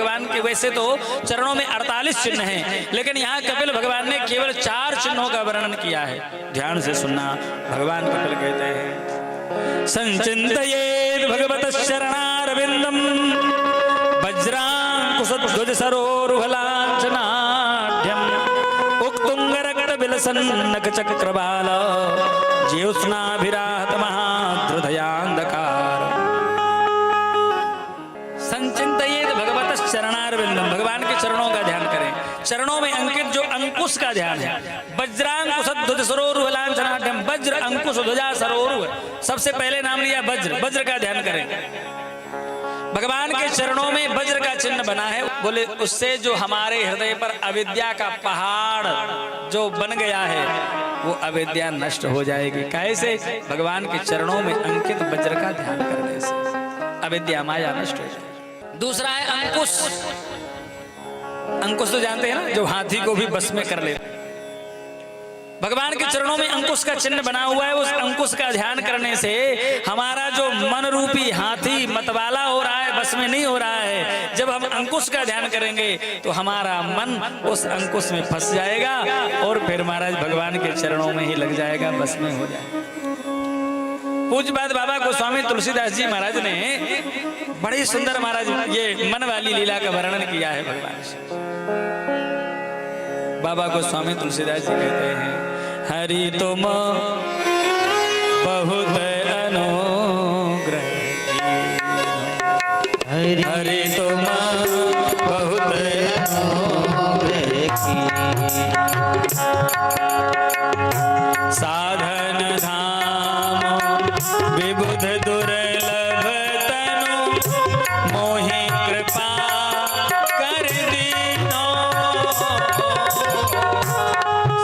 भगवान के वैसे तो चरणों में 48 चिन्ह हैं, लेकिन यहाँ कपिल भगवान ने केवल 4 चिन्हों का वर्णन किया है। ध्यान से सुनना। भगवान कपिल कहते हैं संचिन्तयेत् भगवतः शरणारविंदम वज्रांकुशध्वज सरोरुहलांछनाढ्यम् उक्तुंगरगदविलसन्नक चक्रबाल ज्योत्स्नाभिराहत महाधृदयान्धकार। संचिन्तयेत् भगवतः शरणारविंदम, भगवान के चरणों का ध्यान करें। चरणों में अंकित जो अंकुश का ध्यान है। वज्रांकुशध्वज सरोरुहलांछनाढ्यम्, वज्र अंकुश ध्वजा सरोरुह, सबसे पहले नाम लिया वज्र, वज्र का ध्यान करें। भगवान के चरणों में वज्र का चिन्ह बना है। बोले उससे जो हमारे हृदय पर अविद्या का पहाड़ जो बन गया है वो अविद्या नष्ट हो जाएगी। कैसे? भगवान के चरणों में अंकित वज्र का ध्यान करने से अविद्या माया नष्ट हो जाएगी। दूसरा है अंकुश। अंकुश तो जानते हैं ना, जो हाथी को भी बस में कर लेते। भगवान के चरणों में अंकुश का चिन्ह बना हुआ है। उस अंकुश का ध्यान करने से हमारा जो मन रूपी हाथी मतवाला हो रहा है, बस में नहीं हो रहा है। जब हम अंकुश का ध्यान करेंगे तो हमारा मन उस अंकुश में फंस जाएगा और फिर महाराज भगवान के चरणों में ही लग जाएगा, बस में हो जाएगा। पूज्यपाद बाबा गोस्वामी तुलसीदास जी महाराज ने बड़ी सुंदर महाराज ये मन वाली लीला का वर्णन किया है भगवान से। बाबा गोस्वामी तुलसीदास जी कहते हैं हरि तुम बहुत अनुग्रह, हरि तुम बहुत अनुग्रह की, साधन धाम विबुध दुर्लभ तनु मोहि कृपा कर दीनो,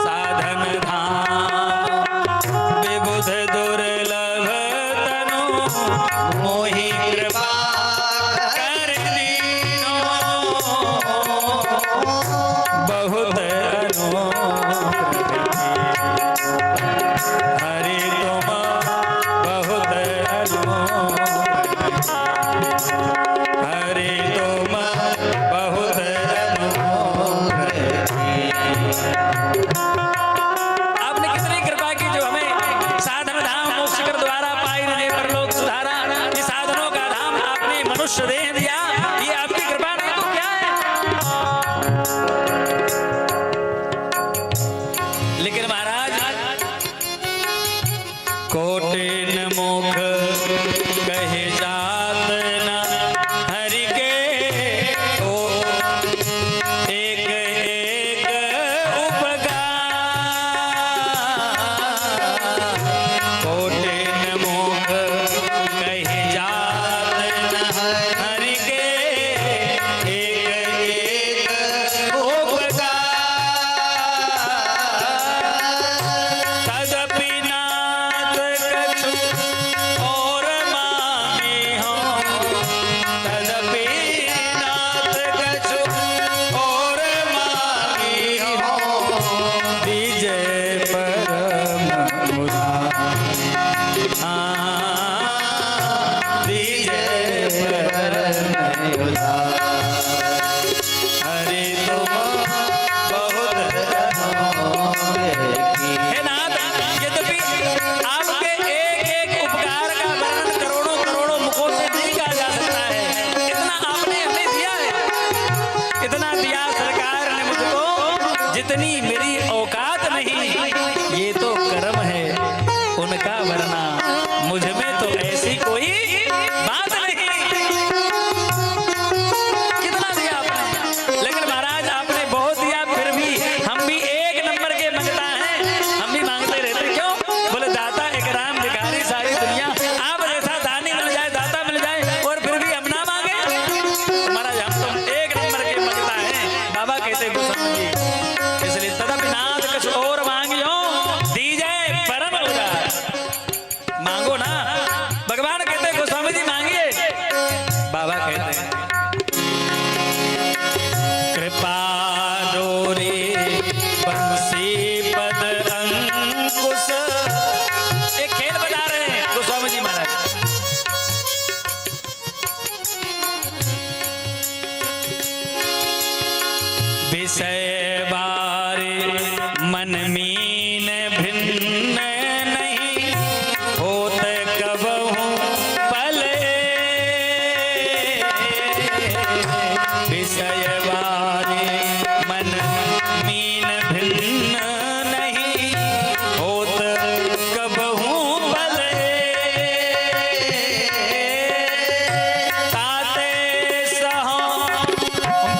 साधन धाम विबुध दुर्लभ तनु मोहि कृपा कर दीनो, बहुत हरि तुम बहुत हरि तुम बहुत आपने कितनी कृपा की जो हमें साधन धाम मोक्ष कर द्वारा पाई नहीं परलोक सुधारा। ये साधनों का धाम आपने मनुष्य देह दिया, ये आपकी कृपा नहीं तो क्या है। लेकिन महाराज कोटिन मुख कहे जात न हरि के, तो एक एक उपकार। कोटिन मुख कहे जात न हरि के, एक एक उपकार। तदपि नाथ कछु और मांगे हो, तदपि नाथ कछु और मांगे हो, दीजे परम उदार, दीजे परम उदार। हरि तुम बहुत हे नाथ, यद्यपि आपके एक एक उपकार का वर्णन करोड़ों करोड़ों मुखों से नहीं कहा जा सकता है। इतना आपने हमें दिया है, इतना दिया सरकार ने मुझको, जितनी मेरी औकात नहीं। ये तो कर्म है उनका, वरना मुझ में तो ऐसी कोई बात नहीं। कितना दिया आपने, लेकिन महाराज आपने बहुत दिया, फिर भी हम भी एक नंबर के मंगता हैं, हम भी मांगते रहते। क्यों? बोले दाता एक राम भिखारी सारी दुनिया, आप जैसा दानी मिल जाए, दाता मिल जाए और फिर भी हम ना मांगे। तो महाराज हम तो एक नंबर के मंगता हैं। बाबा कहते गोस्वामी जी, इसलिए तदप विषय बारे मन मीन भिन्न नहीं होत कबहु पल विषय बारे मन मीन भिन्न नहीं होत कबहु पल ताते सहो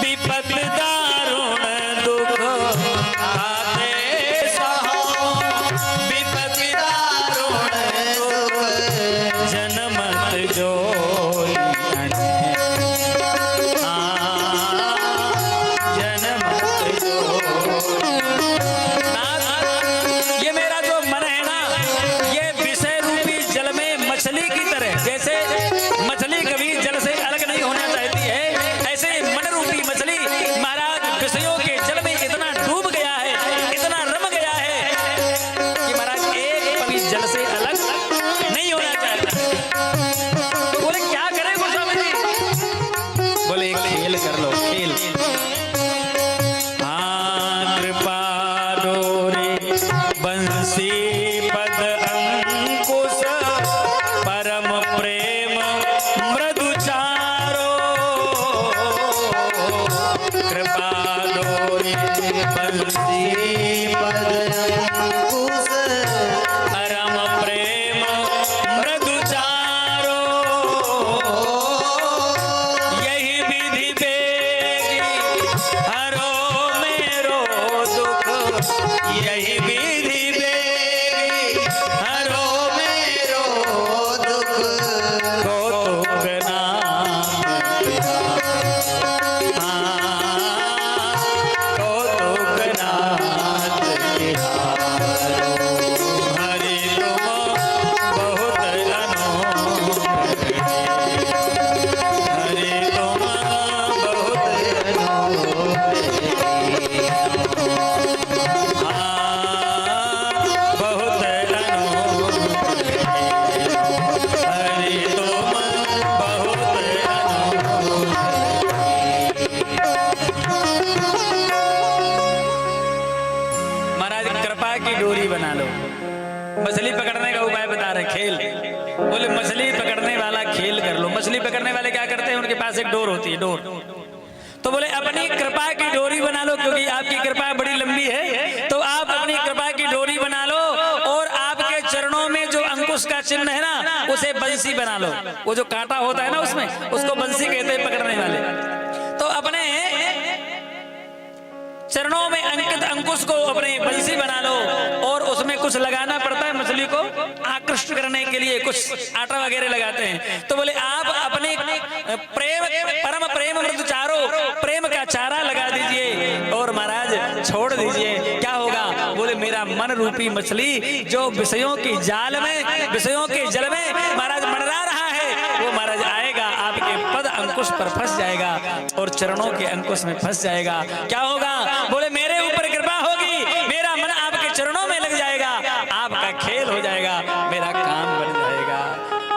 विपद दारुण दुख ताते सहो विपद दारुण दुख जनमत जो ये मेरा जो मन है ना, ये विषय रूपी जल में मछली की तरह, जैसे मछली कभी जल से अलग नहीं होना चाहती है, ऐसे मन रूपी मछली महाराज विषयों के जल में इतना डूब गया है, इतना रम गया है कि महाराज एक कभी जल से अलग नहीं होना चाहता। तो बोले क्या करें गोस्वामी जी? बोले एक खेल कर लो, खेल। बंसी पद अंकुश परम प्रेम मृदु चारो कृपा डोरी बंसी पद अंकुश परम प्रेम मृदु चारो यही विधि बेगी हरो मेरो दुख यही विधि मछली पकड़ने का उपाय बता रहे, खेल। बोले मछली पकड़ने वाला खेल कर लो। मछली पकड़ने वाले क्या करते हैं, उनके पास एक डोर होती है, डोर। तो बोले अपनी कृपा की डोरी बना लो, क्योंकि आपकी कृपा बड़ी लंबी है, तो आप अपनी कृपा की डोरी बना लो और आपके चरणों में जो अंकुश का चिन्ह है ना, उसे बंसी बना लो। वो जो कांटा होता है ना उसमें, उसको बंसी कहते हैं पकड़ने वाले। तो अपने चरणों में अंकित अंकुश को अपने बंसी बना लो और उसमें कुछ लगाना पड़ता है मछली को आकृष्ट करने के लिए, कुछ आटा वगैरह लगाते हैं। तो बोले आप अपने प्रेम परम प्रेम मृदु चारो प्रेम का चारा लगा दीजिए और महाराज छोड़ दीजिए। क्या होगा? बोले मेरा मन रूपी मछली जो विषयों की जाल में, विषयों के जल में महाराज मंडरा रहा है, वो महाराज आएगा, आपके पद अंकुश पर फंस जाएगा और चरणों के अंकुश में फंस जाएगा। क्या होगा? बोले मेरे ऊपर कृपा होगी, मेरा मन आपके चरणों में लग जाएगा, आपका खेल हो जाएगा, मेरा काम बन जाएगा।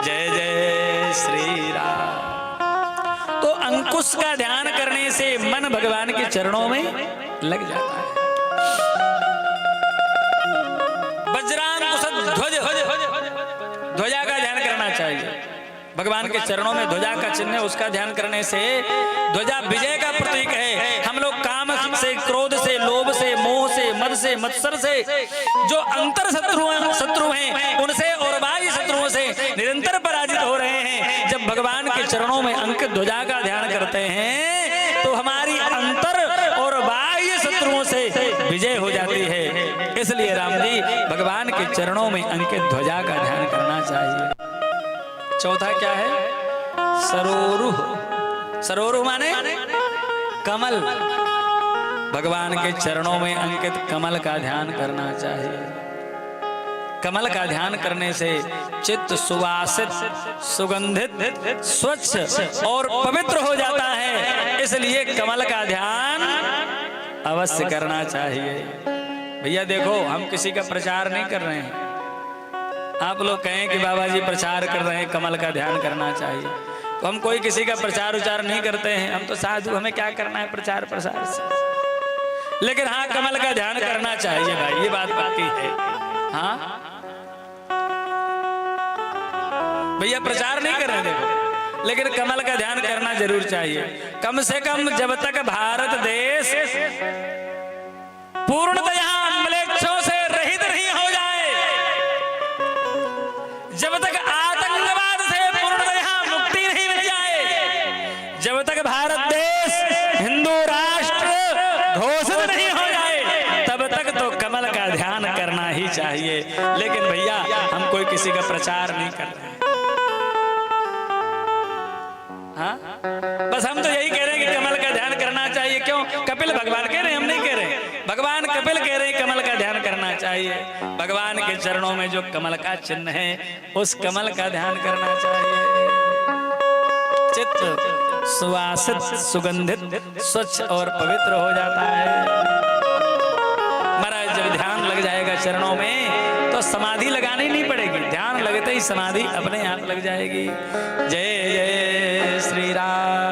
जय जय श्री राम। तो अंकुश का ध्यान करने से मन भगवान के चरणों में लग जाता है। वज्रांकुश ध्वज, ध्वजा का ध्यान करना चाहिए। भगवान के चरणों में ध्वजा का चिन्ह है, उसका ध्यान करने से ध्वजा विजय का प्रतीक है। हम लोग काम से, क्रोध से, लोभ से, मोह से, मद से, मत्सर से जो अंतर शत्रु हैं उनसे और बाह्य शत्रुओं से निरंतर पराजित हो रहे हैं। जब भगवान के चरणों में अंकित ध्वजा का ध्यान करते हैं तो हमारी अंतर और बाह्य शत्रुओं से विजय हो जाती है। इसलिए राम जी भगवान के चरणों में अंकित ध्वजा का ध्यान करना चाहिए। चौथा क्या है? सरोरुह। सरोरुह माने कमल। भगवान के चरणों में अंकित कमल का ध्यान करना चाहिए। कमल का ध्यान करने से चित्त सुवासित, सुगंधित, स्वच्छ और पवित्र हो जाता है। इसलिए कमल का ध्यान अवश्य करना चाहिए। भैया देखो, हम किसी का प्रचार नहीं कर रहे हैं। आप लोग कहें कि बाबा जी प्रचार कर रहे हैं, कमल का ध्यान करना चाहिए, तो हम कोई किसी का प्रचार उचार नहीं करते हैं। हम तो साधु, हमें क्या करना है प्रचार प्रसार से। लेकिन हाँ कमल का ध्यान करना चाहिए भाई, ये बात पक्की है। हाँ भैया प्रचार नहीं कर रहे देखो, लेकिन कमल का ध्यान करना जरूर चाहिए। कम से कम जब तक भारत देश पूर्णतया अम्लेच्छों से रहित नहीं हो जाए, जब तक आतंकवाद से पूर्णतया मुक्ति नहीं मिल जाए, जब तक भारत देश हिंदू राष्ट्र घोषित नहीं हो जाए, तब तक तो कमल का ध्यान करना ही चाहिए। लेकिन भैया हम कोई किसी का प्रचार नहीं कर रहे हैं। हाँ? बस हम तो यही कह रहे हैं कि कमल का ध्यान करना चाहिए। क्यों? कपिल भगवान कह रहे हैं, हम नहीं कह रहे। भगवान कपिल कह रहे हैं कमल का ध्यान करना चाहिए। भगवान के चरणों में जो कमल का चिन्ह है, उस कमल का ध्यान करना चाहिए। चित्त सुवासित, सुगंधित, स्वच्छ और पवित्र हो जाता है। महाराज जब ध्यान लग जाएगा चरणों में तो समाधि लगानी नहीं पड़ेगी, ध्यान लगते ही समाधि अपने आप लग जाएगी। जय जय श्री राम।